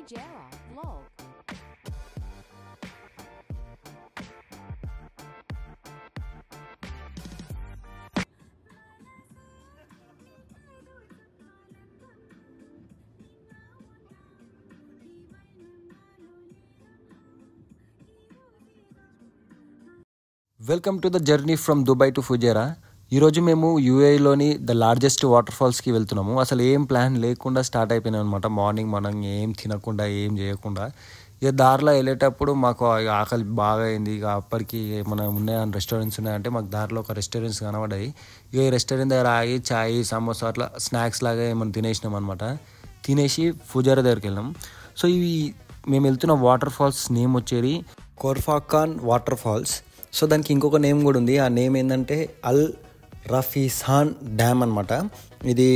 Fujairah vlog. Welcome to the journey from Dubai to Fujairah. ఈరోజు మేము యూఏలోని the largest water ఫాల్స్కి వెళ్తున్నాము. అసలు ఏం ప్లాన్ లేకుండా స్టార్ట్ అయిపోయినాం అనమాట. మార్నింగ్ ఏం తినకుండా ఏం చేయకుండా ఇక దారిలో వెళ్ళేటప్పుడు మాకు ఆకలి బాగా అయింది. ఇక అప్పటికి ఏమైనా ఉన్నాయని రెస్టారెంట్స్ ఉన్నాయంటే మాకు దారిలో ఒక రెస్టారెంట్స్ కనబడ్డాయి. ఇక ఈ రెస్టారెంట్ దగ్గర ఆగి చాయ్ సమోసా అట్లా స్నాక్స్ లాగా ఏమైనా తినేసినాం అనమాట. తినేసి ఫుజైరా దగ్గరికి వెళ్ళాం. సో ఇవి మేము వెళ్తున్న వాటర్ ఫాల్స్ నేమ్ వచ్చేది కోర్ఫాఖాన్ వాటర్ ఫాల్స్. సో దానికి ఇంకొక నేమ్ కూడా ఉంది. ఆ నేమ్ ఏంటంటే అల్ రఫీసాన్ డ్యామ్ అనమాట. ఇది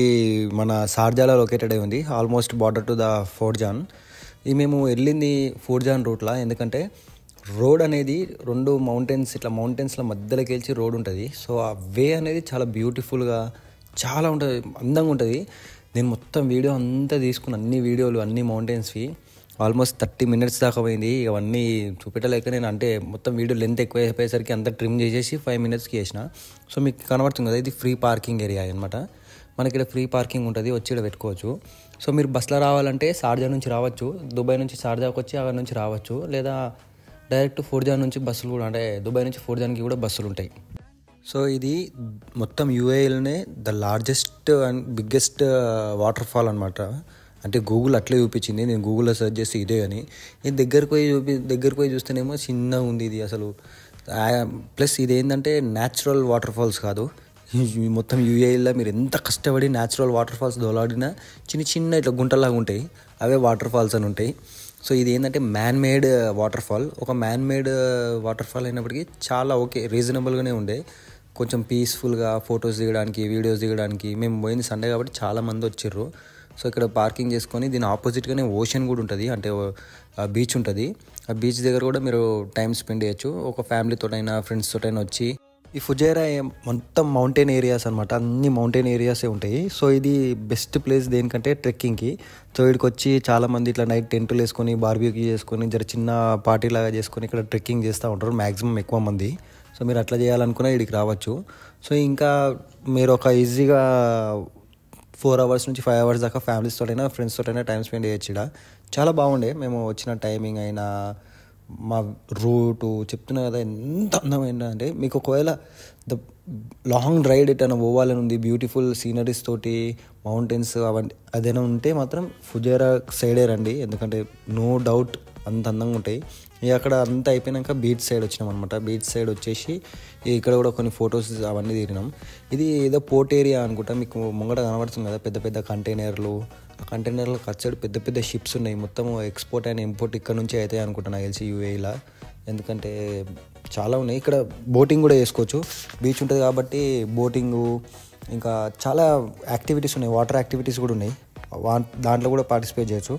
మన షార్జాలో లొకేటెడ్ అయి ఉంది, ఆల్మోస్ట్ బార్డర్ టు ద ఫోర్జాన్. ఇది మేము వెళ్ళింది ఫోర్జాన్ రూట్లో. ఎందుకంటే రోడ్ అనేది రెండు మౌంటైన్స్ల మధ్యలోకి వెళ్ళి రోడ్ ఉంటుంది. సో ఆ వే అనేది చాలా బ్యూటిఫుల్గా చాలా ఉంటుంది, అందంగా ఉంటుంది. నేను మొత్తం వీడియో అంతా తీసుకున్న, అన్ని వీడియోలు అన్ని మౌంటైన్స్వి ఆల్మోస్ట్ 30 minutes దాకా పోయింది. ఇవన్నీ చూపెట్టలేక నేను అంటే మొత్తం వీడియో లెంత్ ఎక్కువ అయిపోయేసరికి అంతా ట్రిమ్ చేసేసి 5 minutesకి చేసిన. సో మీకు కనబడుతుంది కదా, ఇది ఫ్రీ పార్కింగ్ ఏరియా అనమాట. మనకి ఇక్కడ ఫ్రీ పార్కింగ్ ఉంటుంది, వచ్చి ఇక్కడ పెట్టుకోవచ్చు. సో మీరు బస్సులో రావాలంటే షార్జా నుంచి రావచ్చు, దుబాయ్ నుంచి షార్జాకి వచ్చి అక్కడ నుంచి రావచ్చు, లేదా డైరెక్ట్ ఫోర్జాన్ నుంచి బస్సులు కూడా, అంటే దుబాయ్ నుంచి ఫోర్జాన్కి కూడా బస్సులు ఉంటాయి. సో ఇది మొత్తం యూఏలోనే the largest and biggest waterfall అనమాట. అంటే గూగుల్ అట్లే చూపించింది, నేను గూగుల్లో సెర్చ్ చేసి ఇదే అని. నేను దగ్గరికి పోయి చూస్తేనేమో చిన్నగా ఉంది ఇది అసలు. ప్లస్ ఇది ఏంటంటే న్యాచురల్ వాటర్ ఫాల్స్ కాదు. మొత్తం యూఏలో మీరు ఎంత కష్టపడి న్యాచురల్ వాటర్ ఫాల్స్ దోలాడినా చిన్న ఇట్లా గుంటలాగా ఉంటాయి, అవే వాటర్ ఫాల్స్ అని ఉంటాయి. సో ఇది ఏంటంటే మ్యాన్ మేడ్ వాటర్ ఫాల్. ఒక మ్యాన్ మేడ్ వాటర్ ఫాల్ అయినప్పటికీ చాలా ఓకే, రీజనబుల్గానే ఉండే. కొంచెం పీస్ఫుల్గా ఫొటోస్ దిగడానికి, వీడియోస్ దిగడానికి. మేము పోయింది సండే కాబట్టి చాలామంది వచ్చిర్రు. సో ఇక్కడ పార్కింగ్ చేసుకొని దీని ఆపోజిట్గానే ఓషన్ కూడా ఉంటుంది, అంటే బీచ్ ఉంటుంది. ఆ బీచ్ దగ్గర కూడా మీరు టైం స్పెండ్ చేయొచ్చు, ఒక ఫ్యామిలీతోటైనా ఫ్రెండ్స్ తోటైనా వచ్చి. ఈ ఫుజైరా మొత్తం మౌంటైన్ ఏరియాస్ అనమాట, అన్ని మౌంటైన్ ఏరియాసే ఉంటాయి. సో ఇది బెస్ట్ ప్లేస్ దేనికంటే ట్రెక్కింగ్కి. సో ఇక్కడికి వచ్చి చాలామంది ఇట్లా నైట్ టెంట్లు వేసుకొని బార్బిక్యూ చేసుకొని చిన్న పార్టీ లాగా చేసుకొని ఇక్కడ ట్రెక్కింగ్ చేస్తూ ఉంటారు మ్యాక్సిమం ఎక్కువ మంది. సో మీరు అట్లా చేయాలనుకున్నా ఇక్కడికి రావచ్చు. సో ఇంకా మీరు ఒక ఈజీగా 4 hours నుంచి 5 hours దాకా ఫ్యామిలీస్ తోటైనా ఫ్రెండ్స్ తోటైనా టైం స్పెండ్ చేయొచ్చు. ఇక్కడ చాలా బాగుండే. మేము వచ్చిన టైమింగ్ అయినా మా రూటు చెప్తున్నా కదా, ఎంత అందమైంది అంటే. మీకు ఒకవేళ ద లాంగ్ రైడ్ ఎటైనా పోవాలని ఉంది, బ్యూటిఫుల్ సీనరీస్ తోటి మౌంటైన్స్ అవన్నీ అదైనా ఉంటే మాత్రం ఫుజైరా సైడే రండి. ఎందుకంటే నో డౌట్ అంత అందంగా ఉంటాయి. ఇక అక్కడ అంతా అయిపోయినాక బీచ్ సైడ్ వచ్చినాం అనమాట. బీచ్ సైడ్ వచ్చేసి ఇక్కడ కూడా కొన్ని ఫొటోస్ అవన్నీ తీరినాం. ఇది ఏదో పోర్ట్ ఏరియా అనుకుంటా, మీకు ముంగట కనబడుతుంది కదా పెద్ద పెద్ద కంటైనర్లు. ఆ కంటైనర్లు సైడ్ పెద్ద పెద్ద షిప్స్ ఉన్నాయి. మొత్తం ఎక్స్పోర్ట్ అండ్ ఇంపోర్ట్ ఇక్కడ నుంచి అవుతాయి అనుకుంటా నాకు తెలిసి యూఏఈలో. ఎందుకంటే చాలా ఉన్నాయి. ఇక్కడ బోటింగ్ కూడా చేసుకోవచ్చు, బీచ్ ఉంటుంది కాబట్టి బోటింగు, ఇంకా చాలా యాక్టివిటీస్ ఉన్నాయి, వాటర్ యాక్టివిటీస్ కూడా ఉన్నాయి. దాంట్లో కూడా పార్టిసిపేట్ చేయొచ్చు.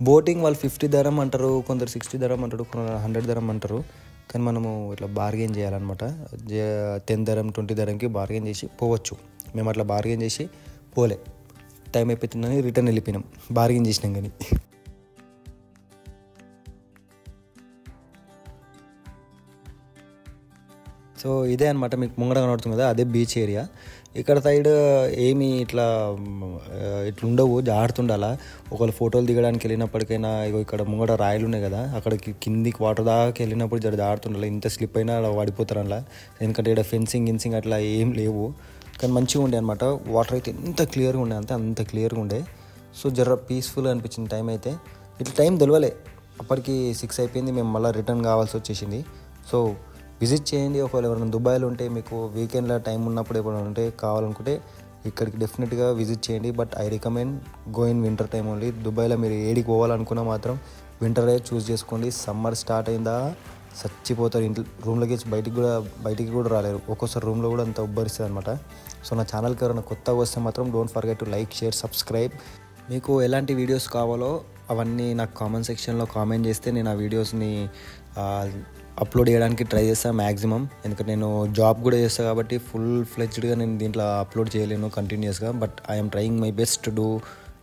బోటింగ్ వాళ్ళు 50 dirham అంటారు, కొందరు 60 dirham అంటారు, కొందరు 100 dirham అంటారు. కానీ మనము ఇట్లా బార్గెన్ చేయాలన్నమాట. 10 dirham 20 dirhamకి బార్గెన్ చేసి పోవచ్చు. మేము అట్లా బార్గెన్ చేసి పోలే, టైం అయిపోతుందని రిటర్న్ వెళ్ళిపోయినాం బార్గెన్ చేసినాం కానీ. సో ఇదే అనమాట, మీకు ముంగడ కనబడుతుంది కదా, అదే బీచ్ ఏరియా. ఇక్కడ సైడ్ ఏమి ఇట్లా ఉండవు, జారుతుండాలా. ఒకవేళ ఫోటోలు దిగడానికి వెళ్ళినప్పటికైనా ఇక్కడ ముంగడ రాయలు ఉన్నాయి కదా, అక్కడికి కిందికి వాటర్ దాకా వెళ్ళినప్పుడు జారుతుండాలి. ఇంత స్లిప్ అయినా అలా పడిపోతారు అలా. ఎందుకంటే ఇక్కడ ఫెన్సింగ్ అట్లా ఏం లేవు. కానీ మంచిగా ఉండే అనమాట. వాటర్ అయితే ఎంత క్లియర్గా ఉండే అంటే అంత క్లియర్గా ఉండే. సో పీస్ఫుల్గా అనిపించింది. టైం అయితే ఇట్లా టైం తెలియలే, అప్పటికి 6 అయిపోయింది. మేము మళ్ళీ రిటర్న్ కావాల్సి వచ్చేసింది. సో విజిట్ చేయండి. ఒకవేళ ఎవరైనా దుబాయ్లో ఉంటే, మీకు వీకెండ్లో టైం ఉన్నప్పుడు ఎప్పుడైనా ఉంటే కావాలనుకుంటే ఇక్కడికి డెఫినెట్గా విజిట్ చేయండి. But I recommend go in winter time only. దుబాయ్లో మీరు ఏడికి పోవాలనుకున్నా మాత్రం వింటరే చూస్ చేసుకోండి. సమ్మర్ స్టార్ట్ అయిందా చచ్చిపోతారు. ఇంట్లో రూమ్లోకి బయటికి కూడా రాలేరు. ఒక్కోసారి రూమ్లో కూడా అంత ఉబ్బరిస్తుంది అనమాట. సో నా ఛానల్కి ఎవరైనా కొత్తగా వస్తే మాత్రం don't forget to like, share, subscribe. మీకు ఎలాంటి వీడియోస్ కావాలో అవన్నీ నాకు కామెంట్ సెక్షన్లో కామెంట్ చేస్తే నేను ఆ వీడియోస్ని అప్లోడ్ చేయడానికి ట్రై చేస్తాను మ్యాక్సిమం. ఎందుకంటే నేను జాబ్ కూడా చేస్తాను కాబట్టి ఫుల్ ఫ్లెడ్జ్డ్గా నేను దీంట్లో అప్లోడ్ చేయలేను కంటిన్యూస్గా. But I'm trying my best to do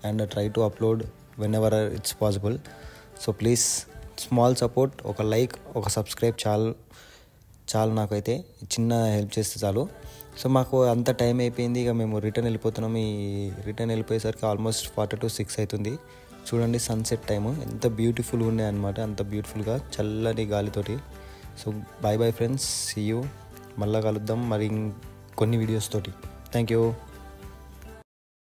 and try to upload when ever it's possible. So please small support, ఒక లైక్, ఒక సబ్స్క్రైబ్ చాలు నాకైతే చిన్న హెల్ప్ చేస్తే చాలు. సో మాకు అంత టైం అయిపోయింది, ఇక మేము రిటర్న్ వెళ్ళిపోతున్నాం. ఈ రిటర్న్ వెళ్ళిపోయేసరికి ఆల్మోస్ట్ 4 to 6 అవుతుంది. చూడండి సన్సెట్ టైము ఎంత బ్యూటిఫుల్గా ఉన్నాయి అనమాట, అంత బ్యూటిఫుల్గా చల్లని గాలితోటి. So bye friends, see you, మళ్ళీ కలుద్దాం మరి కొన్ని వీడియోస్ తోటి. Thank you.